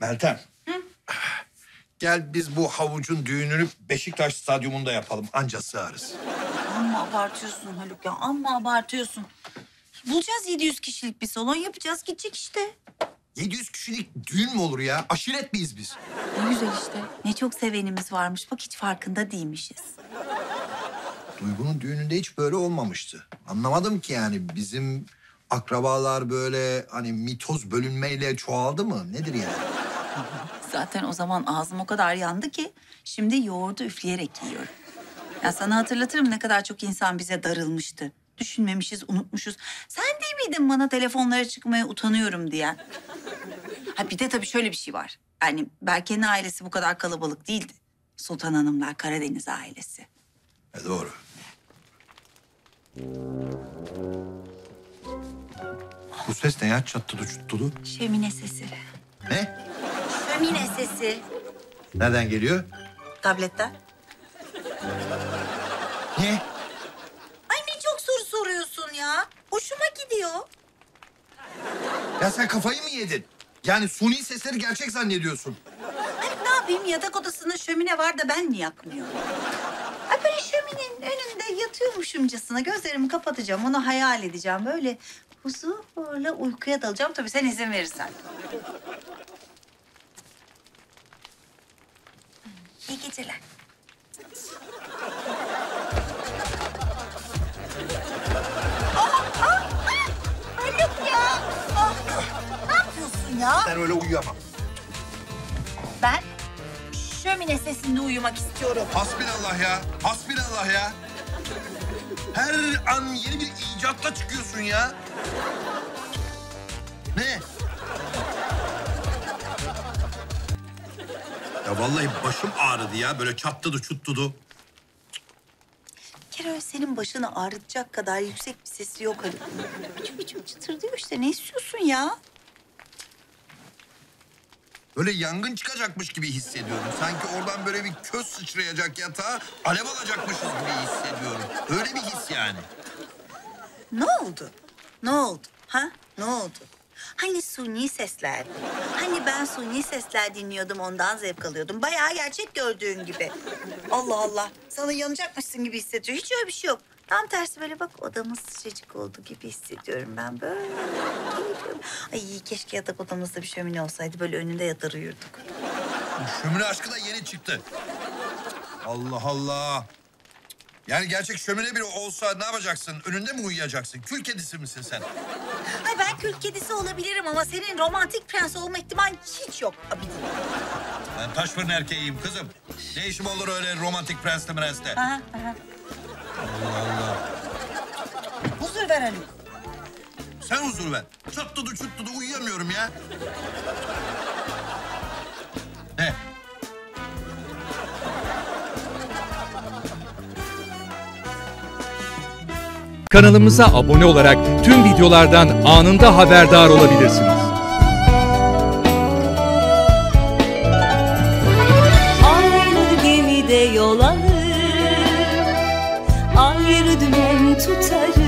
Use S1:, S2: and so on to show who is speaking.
S1: Meltem. Hı? Gel biz bu havucun düğününü Beşiktaş Stadyumunda yapalım. Anca sığarız.
S2: Amma abartıyorsun Haluk ya. Amma abartıyorsun. Bulacağız 700 kişilik bir salon yapacağız. Gidecek işte.
S1: 700 kişilik düğün mü olur ya? Aşiret miyiz biz?
S2: Ne güzel işte. Ne çok sevenimiz varmış. Bak hiç farkında değilmişiz.
S1: Duygu'nun düğününde hiç böyle olmamıştı. Anlamadım ki yani bizim akrabalar böyle hani mitoz bölünmeyle çoğaldı mı? Nedir yani?
S2: Zaten o zaman ağzım o kadar yandı ki şimdi yoğurdu üfleyerek yiyorum. Ya sana hatırlatırım ne kadar çok insan bize darılmıştı. Düşünmemişiz, unutmuşuz. Sen değil miydin bana telefonlara çıkmaya utanıyorum diyen? Ha bir de tabii şöyle bir şey var. Yani Berke'nin ailesi bu kadar kalabalık değildi. Sultan Hanımlar, Karadeniz ailesi.
S1: Doğru. Bu ses ne ya? Çattulu çuttulu.
S2: Şömine sesi.
S1: Ne?
S2: Şömine sesi.
S1: Nereden geliyor?
S2: Tabletten.
S1: Ne?
S2: Ay ne çok soru soruyorsun ya. Hoşuma gidiyor.
S1: Ya sen kafayı mı yedin? Yani suni sesleri gerçek zannediyorsun.
S2: Ay ne yapayım yatak odasında şömine var da ben mi yakmıyorum? Ay böyle şöminenin önünde yatıyormuşumcasına gözlerimi kapatacağım. Onu hayal edeceğim. Böyle huzurla uykuya dalacağım. Tabii sen izin verirsen. İyi geceler. Haluk ya. Ne yapıyorsun ya?
S1: Ben öyle uyuyamam.
S2: Ben şömine sesinde uyumak istiyorum.
S1: Hasbinallah ya. Hasbinallah ya. Her an yeni bir icatla çıkıyorsun ya. Ne? Ya vallahi başım ağrıdı ya. Böyle çatladı çutladı.
S2: Kerem senin başını ağrıtacak kadar yüksek bir sesi yok Haluk. Çok çıtır diyor işte. Ne istiyorsun ya?
S1: Böyle yangın çıkacakmış gibi hissediyorum. Sanki oradan böyle bir köz sıçrayacak yatağa, alev alacakmışız gibi hissediyorum. Öyle bir his yani.
S2: Ne oldu? Ne oldu? Ha? Ne oldu? Hani suni sesler? Hani ben suni sesler dinliyordum ondan zevk alıyordum. Bayağı gerçek gördüğün gibi. Allah Allah. Sana yanacakmışsın gibi hissediyor. Hiç öyle bir şey yok. Tam tersi böyle bak odamız sıcacık oldu gibi hissediyorum ben böyle. Keyifli. Ay keşke yatak odamızda bir şömine olsaydı. Böyle önünde yatar uyurduk.
S1: Şömine aşkı da yeni çıktı. Allah Allah. Yani gerçek şömine biri olsa ne yapacaksın? Önünde mi uyuyacaksın? Kül kedisi misin sen?
S2: Ay ben kül kedisi olabilirim ama senin romantik prens olma ihtimalin hiç yok Abidin.
S1: Ben taş fırın erkeğiyim kızım. Ne işim olur öyle romantik prensle prensle?
S2: Aha.
S1: Allah Allah.
S2: Huzur ver Haluk.
S1: Sen huzur ver. Çatladı çutladı uyuyamıyorum ya. Ne?
S3: Kanalımıza abone olarak tüm videolardan anında haberdar olabilirsiniz.
S4: Aynı gemide yol alır, ayrı dümen tutarız.